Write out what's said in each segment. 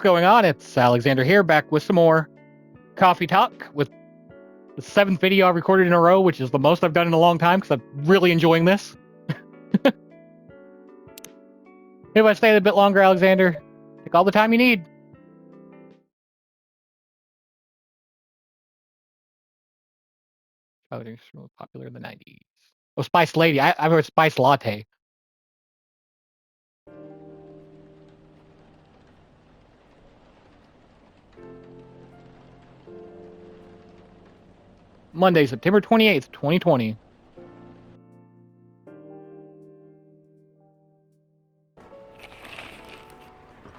going on? It's Alexander here, back with some more coffee talk with the 7th video I've recorded in a row, which is the most I've done in a long time because I'm really enjoying this. If I stay a bit longer, Alexander, take all the time you need. Oh, they're most popular in the 90s. Oh, Spice Lady. I've heard Spice Latte. Monday, September 28th, 2020.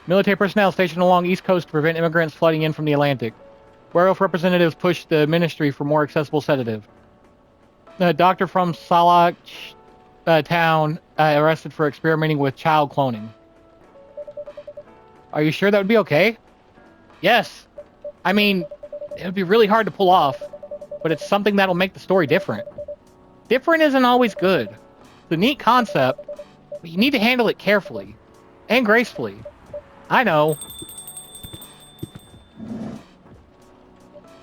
Military personnel stationed along East Coast to prevent immigrants flooding in from the Atlantic. Werewolf representatives pushed the ministry for more accessible sedative. A doctor from Salak town arrested for experimenting with child cloning. Are you sure that would be okay? Yes. I mean, it would be really hard to pull off, but it's something that'll make the story different. Different isn't always good. It's a neat concept, but you need to handle it carefully and gracefully. I know.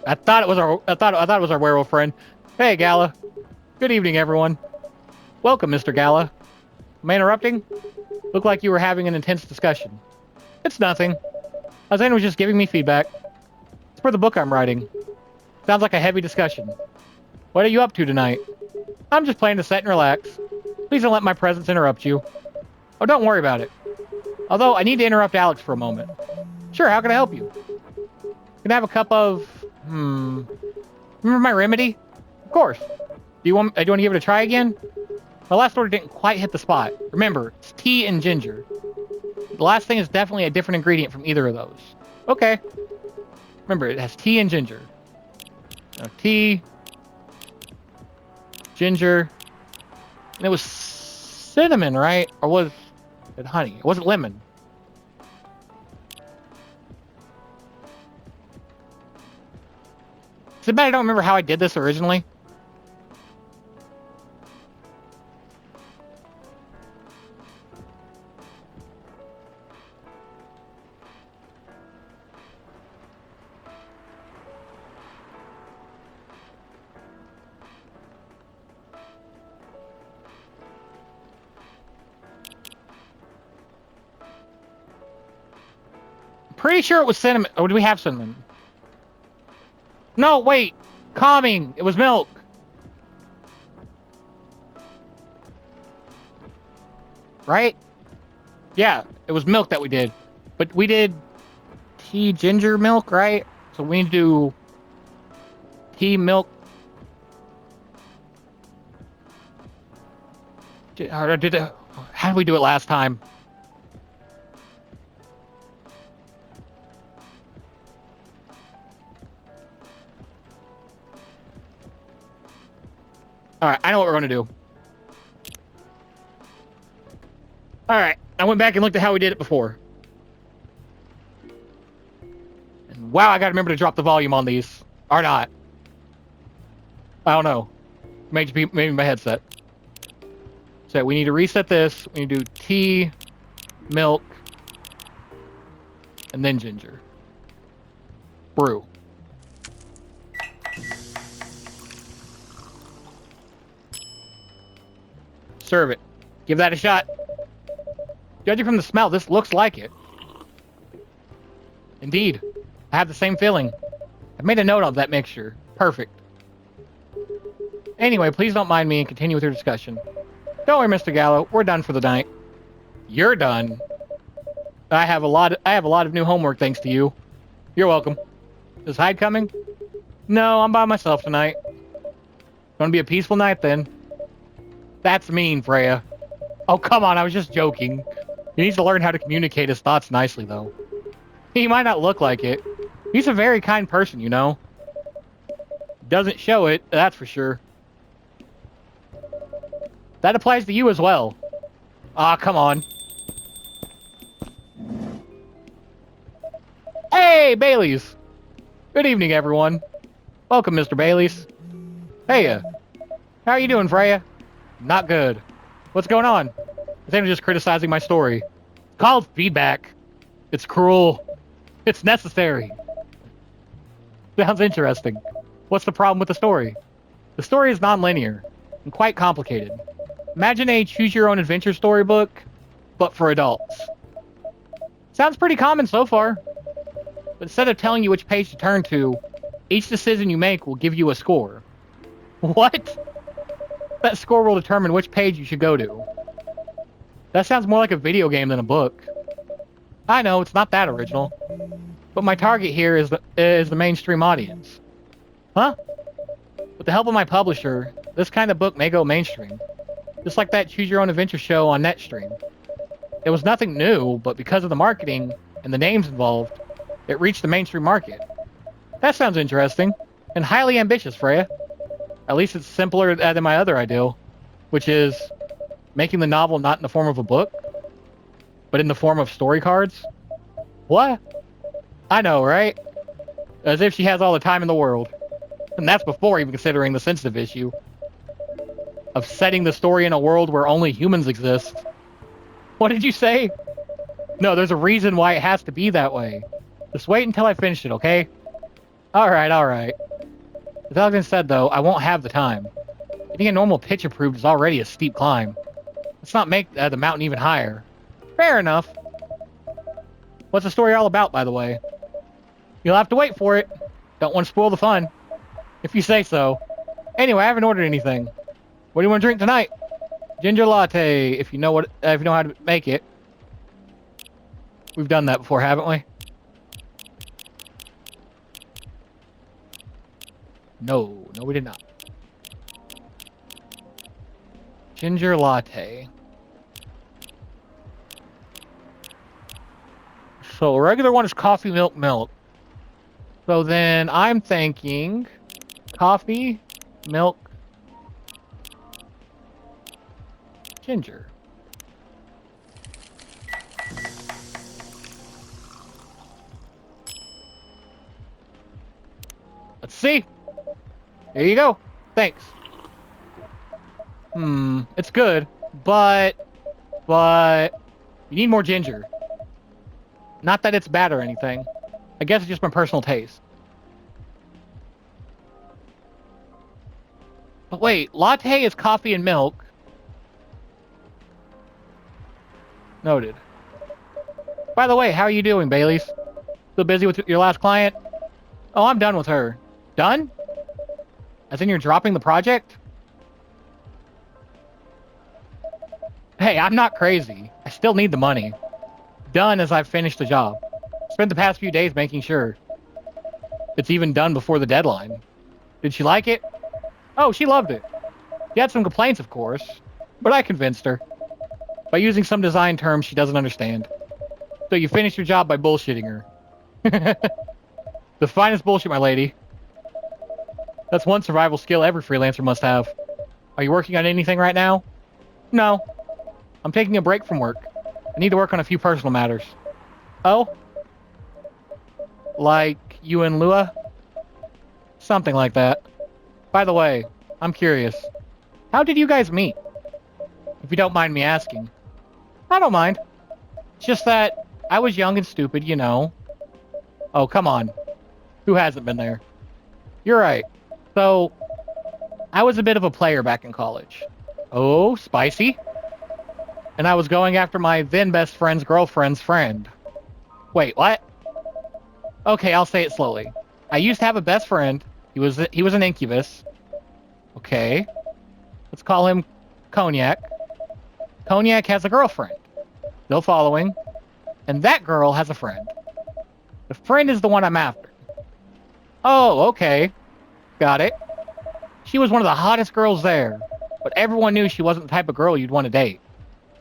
I thought it was our werewolf friend. Hey, Gala. Good evening, everyone. Welcome, Mr. Gala. Am I interrupting? Looked like you were having an intense discussion. It's nothing. Alexander was just giving me feedback. It's for the book I'm writing. Sounds like a heavy discussion. What are you up to tonight? I'm just playing to set and relax. Please don't let my presence interrupt you. Oh, don't worry about it. Although, I need to interrupt Alex for a moment. Sure, how can I help you? Can I have a cup of... Remember my remedy? Of course. Do you want to give it a try again? My last order didn't quite hit the spot. Remember, it's tea and ginger. The last thing is definitely a different ingredient from either of those. Okay. Remember, it has tea and ginger. Now, tea, ginger, and it was cinnamon, right? Or was it honey? It wasn't lemon. Is it bad I don't remember how I did this originally? Pretty sure it was cinnamon. Oh, do we have cinnamon? No, wait. Calming. It was milk. Right? Yeah, it was milk that we did. But we did tea ginger milk, right? So we need to do tea milk. How did we do it last time? Alright, I know what we're going to do. Alright, I went back and looked at how we did it before. And wow, I gotta remember to drop the volume on these. Or not. I don't know. Maybe my headset. So we need to reset this. We need to do tea, milk, and then ginger. Brew. Serve it. Give that a shot. Judging from the smell, this looks like it. Indeed. I have the same feeling. I've made a note of that mixture. Perfect. Anyway, please don't mind me and continue with your discussion. Don't worry, Mr. Gallo. We're done for the night. You're done. I have a lot of new homework thanks to you. You're welcome. Is Hyde coming? No, I'm by myself tonight. Gonna be a peaceful night then. That's mean, Freya. Oh, come on, I was just joking. He needs to learn how to communicate his thoughts nicely, though. He might not look like it. He's a very kind person, you know. Doesn't show it, that's for sure. That applies to you as well. Ah, come on. Hey, Baileys! Good evening, everyone. Welcome, Mr. Baileys. Hey, how are you doing, Freya? Not good. What's going on? I think I'm just criticizing my story. It's called feedback. It's cruel. It's necessary. Sounds interesting. What's the problem with the story? The story is non-linear and quite complicated. Imagine a choose-your-own-adventure storybook, but for adults. Sounds pretty common so far. But instead of telling you which page to turn to, each decision you make will give you a score. What? That score will determine which page you should go to. That sounds more like a video game than a book. I know, it's not that original. But my target here is the mainstream audience. Huh? With the help of my publisher, this kind of book may go mainstream. Just like that Choose Your Own Adventure show on NetStream. It was nothing new, but because of the marketing and the names involved, it reached the mainstream market. That sounds interesting, and highly ambitious, Freya. At least it's simpler than my other ideal, which is making the novel not in the form of a book, but in the form of story cards. What? I know, right? As if she has all the time in the world. And that's before even considering the sensitive issue of setting the story in a world where only humans exist. What did you say? No, there's a reason why it has to be that way. Just wait until I finish it, okay? Alright. With that being said, though, I won't have the time. Getting a normal pitch approved is already a steep climb. Let's not make the mountain even higher. Fair enough. What's the story all about, by the way? You'll have to wait for it. Don't want to spoil the fun. If you say so. Anyway, I haven't ordered anything. What do you want to drink tonight? Ginger latte, if you know how to make it. We've done that before, haven't we? No, we did not. Ginger latte. So, a regular one is coffee, milk. So then I'm thinking coffee, milk, ginger. Let's see. There you go. Thanks. It's good, but you need more ginger. Not that it's bad or anything. I guess it's just my personal taste. But wait, latte is coffee and milk. Noted. By the way, how are you doing, Baileys? Still busy with your last client? Oh, I'm done with her. Done? As in you're dropping the project? Hey, I'm not crazy. I still need the money. Done as I've finished the job. Spent the past few days making sure it's even done before the deadline. Did she like it? Oh, she loved it. She had some complaints, of course, but I convinced her. By using some design terms she doesn't understand. So you finished your job by bullshitting her. The finest bullshit, my lady. That's one survival skill every freelancer must have. Are you working on anything right now? No. I'm taking a break from work. I need to work on a few personal matters. Oh? Like you and Lua? Something like that. By the way, I'm curious. How did you guys meet? If you don't mind me asking. I don't mind. It's just that I was young and stupid, you know. Oh, come on. Who hasn't been there? You're right. So, I was a bit of a player back in college. Oh, spicy. And I was going after my then best friend's girlfriend's friend. Wait, what? Okay, I'll say it slowly. I used to have a best friend. He was an incubus. Okay. Let's call him Cognac. Cognac has a girlfriend. Still following. And that girl has a friend. The friend is the one I'm after. Oh, okay. Got it. She was one of the hottest girls there, but everyone knew she wasn't the type of girl you'd want to date.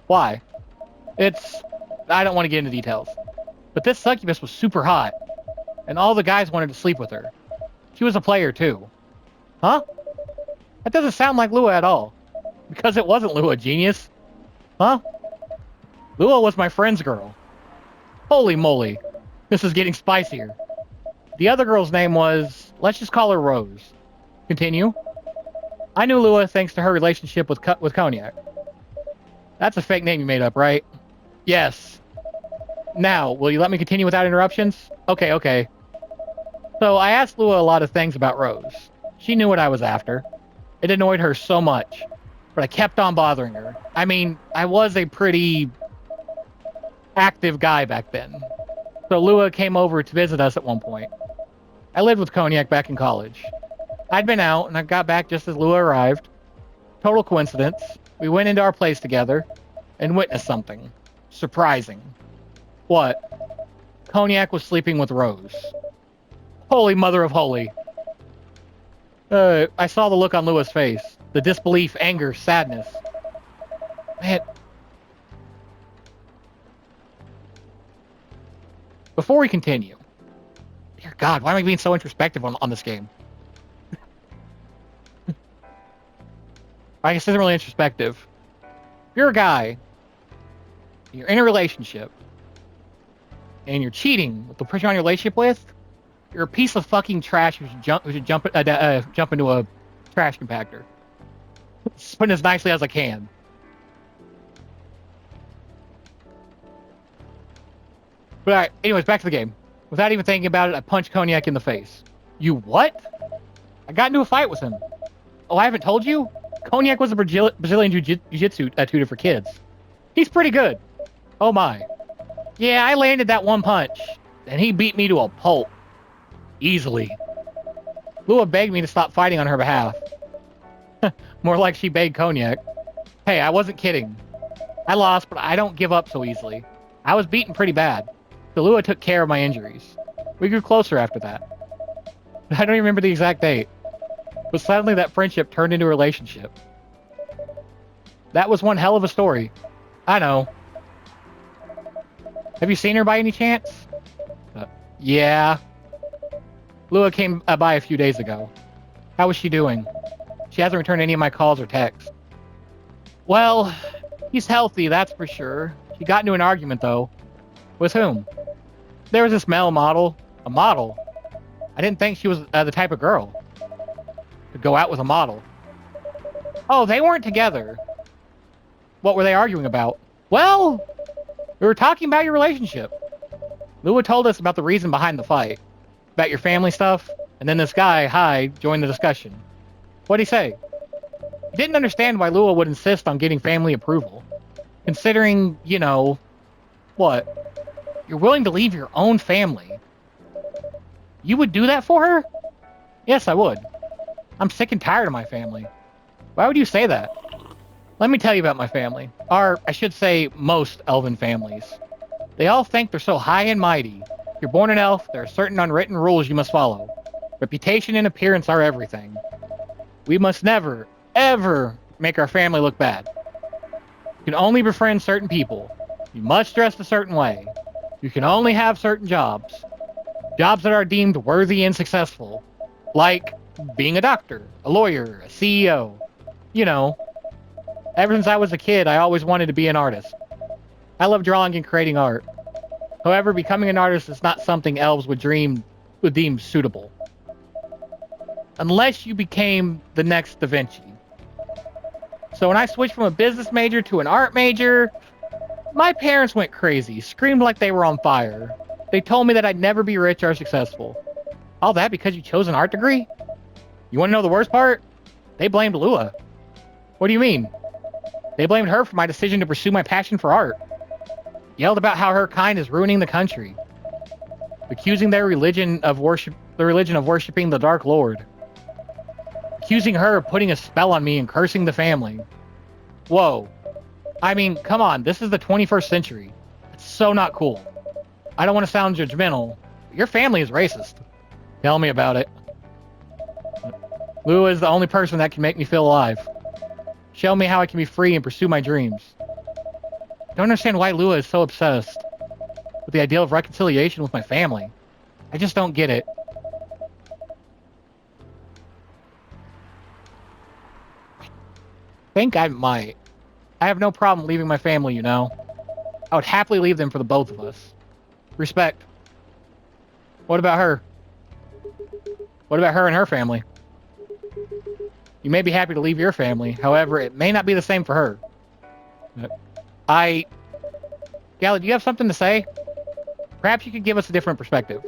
Why? I don't want to get into details. But this succubus was super hot, and all the guys wanted to sleep with her. She was a player, too. Huh? That doesn't sound like Lua at all. Because it wasn't Lua, genius. Huh? Lua was my friend's girl. Holy moly. This is getting spicier. The other girl's name was... let's just call her Rose. Continue. I knew Lua thanks to her relationship with Cognac. That's a fake name you made up, right? Yes. Now, will you let me continue without interruptions? Okay. So I asked Lua a lot of things about Rose. She knew what I was after. It annoyed her so much, but I kept on bothering her. I mean, I was a pretty active guy back then. So Lua came over to visit us at one point. I lived with Cognac back in college. I'd been out, and I got back just as Lua arrived. Total coincidence. We went into our place together and witnessed something surprising. What? Cognac was sleeping with Rose. Holy mother of holy. I saw the look on Lua's face. The disbelief, anger, sadness. Man. Before we continue, dear God, why am I being so introspective on this game? I guess it isn't really introspective. If you're a guy, you're in a relationship, and you're cheating with the person you're in a relationship with, you're a piece of fucking trash who should jump into a trash compactor. Just putting it as nicely as I can. But alright, anyways, back to the game. Without even thinking about it, I punched Cognac in the face. You what? I got into a fight with him. Oh, I haven't told you? Cognac was a Brazilian jiu-jitsu tutor for kids. He's pretty good. Oh my. Yeah, I landed that one punch, and he beat me to a pulp. Easily. Lua begged me to stop fighting on her behalf. More like she begged Cognac. Hey, I wasn't kidding. I lost, but I don't give up so easily. I was beaten pretty bad. So Lua took care of my injuries. We grew closer after that. I don't even remember the exact date. But suddenly that friendship turned into a relationship. That was one hell of a story. I know. Have you seen her by any chance? Yeah. Lua came by a few days ago. How was she doing? She hasn't returned any of my calls or texts. Well, he's healthy, that's for sure. She got into an argument, though. With whom? There was this male model. A model? I didn't think she was the type of girl to go out with a model. Oh, they weren't together. What were they arguing about? Well, we were talking about your relationship. Lua told us about the reason behind the fight. About your family stuff, and then this guy, Hyde, joined the discussion. What'd he say? He didn't understand why Lua would insist on getting family approval. Considering, you know, what? You're willing to leave your own family. You would do that for her? Yes, I would. I'm sick and tired of my family. Why would you say that? Let me tell you about my family. Or, I should say, most elven families. They all think they're so high and mighty. If you're born an elf, there are certain unwritten rules you must follow. Reputation and appearance are everything. We must never, ever make our family look bad. You can only befriend certain people. You must dress a certain way. You can only have certain jobs. Jobs that are deemed worthy and successful. Like being a doctor, a lawyer, a CEO. You know. Ever since I was a kid, I always wanted to be an artist. I love drawing and creating art. However, becoming an artist is not something elves would deem suitable. Unless you became the next Da Vinci. So when I switched from a business major to an art major, my parents went crazy, screamed like they were on fire. They told me that I'd never be rich or successful. All that because you chose an art degree? You want to know the worst part? They blamed Lua. What do you mean? They blamed her for my decision to pursue my passion for art. Yelled about how her kind is ruining the country. Accusing the religion of worshiping the Dark Lord. Accusing her of putting a spell on me and cursing the family. Whoa. I mean, come on, this is the 21st century. It's so not cool. I don't want to sound judgmental, but your family is racist. Tell me about it. Lua is the only person that can make me feel alive. Show me how I can be free and pursue my dreams. I don't understand why Lua is so obsessed with the idea of reconciliation with my family. I just don't get it. I think I might. I have no problem leaving my family, you know. I would happily leave them for the both of us. Respect. What about her? What about her and her family? You may be happy to leave your family, however, it may not be the same for her. Gala, do you have something to say? Perhaps you could give us a different perspective.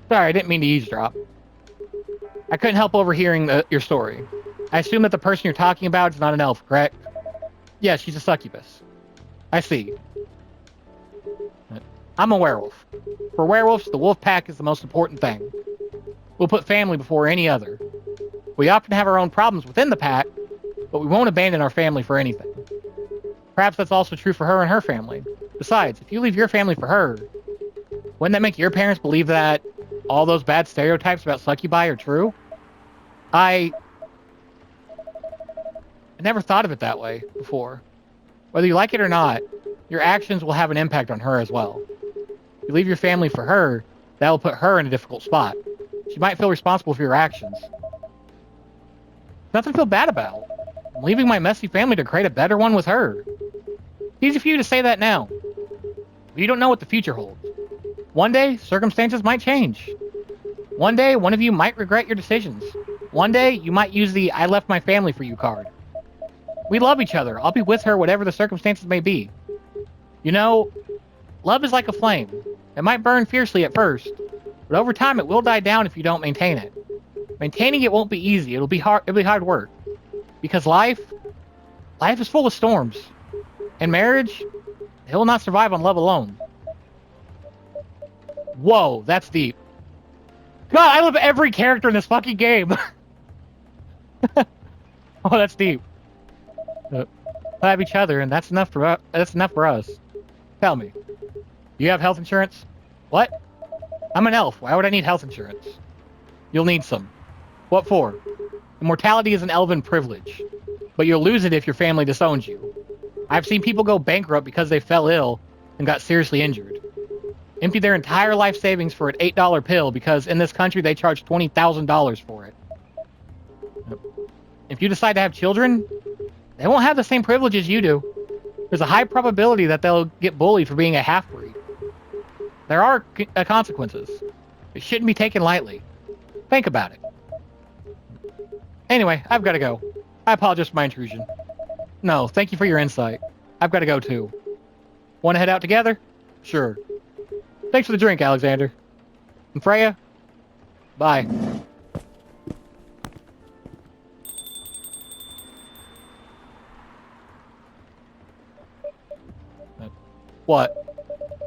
Sorry, I didn't mean to eavesdrop. I couldn't help overhearing your story. I assume that the person you're talking about is not an elf, correct? Yeah, she's a succubus. I see. I'm a werewolf. For werewolves, the wolf pack is the most important thing. We'll put family before any other. We often have our own problems within the pack, but we won't abandon our family for anything. Perhaps that's also true for her and her family. Besides, if you leave your family for her, wouldn't that make your parents believe that all those bad stereotypes about succubi are true? I never thought of it that way before. Whether you like it or not, your actions will have an impact on her as well. If you leave your family for her, that will put her in a difficult spot. She might feel responsible for your actions. Nothing to feel bad about. I'm leaving my messy family to create a better one with her. It's easy for you to say that now. But you don't know what the future holds. One day, circumstances might change. One day, one of you might regret your decisions. One day, you might use the I left my family for you card. We love each other. I'll be with her whatever the circumstances may be. You know, love is like a flame. It might burn fiercely at first, but over time it will die down if you don't maintain it. Maintaining it won't be easy. It'll be hard work. Because life is full of storms. And marriage, it will not survive on love alone. Whoa, that's deep. God, I love every character in this fucking game. Oh, that's deep. Have each other, and that's enough for us. Tell me, do you have health insurance? What? I'm an elf. Why would I need health insurance? You'll need some. What for? Immortality is an elven privilege, but you'll lose it if your family disowns you. I've seen people go bankrupt because they fell ill and got seriously injured. Empty their entire life savings for an $8 pill because in this country they charge $20,000 for it. If you decide to have children, they won't have the same privileges you do. There's a high probability that they'll get bullied for being a half-breed. There are consequences. It shouldn't be taken lightly. Think about it. Anyway, I've got to go. I apologize for my intrusion. No, thank you for your insight. I've got to go too. Want to head out together? Sure. Thanks for the drink, Alexander. And Freya? Bye. What?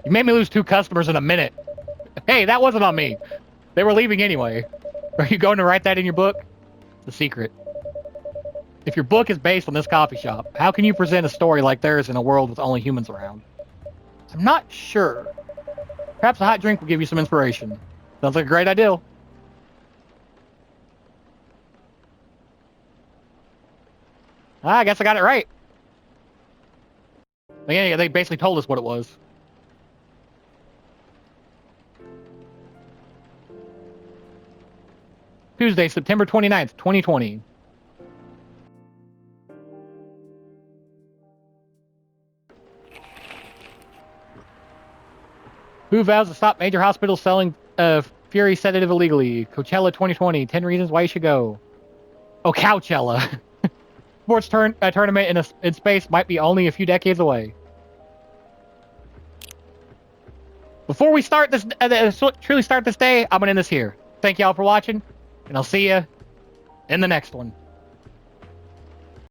You made me lose 2 customers in a minute. Hey, that wasn't on me. They were leaving anyway. Are you going to write that in your book? It's a secret. If your book is based on this coffee shop, how can you present a story like theirs in a world with only humans around? I'm not sure. Perhaps a hot drink will give you some inspiration. Sounds like a great idea. I guess I got it right. Yeah, they basically told us what it was. Tuesday, September 29th, 2020. Who vows to stop major hospitals selling Fury sedative illegally? Coachella 2020. 10 reasons why you should go. Oh, Coachella. Sports tournament in space might be only a few decades away. Before we start this, truly start this day, I'm gonna end this here. Thank y'all for watching, and I'll see you in the next one.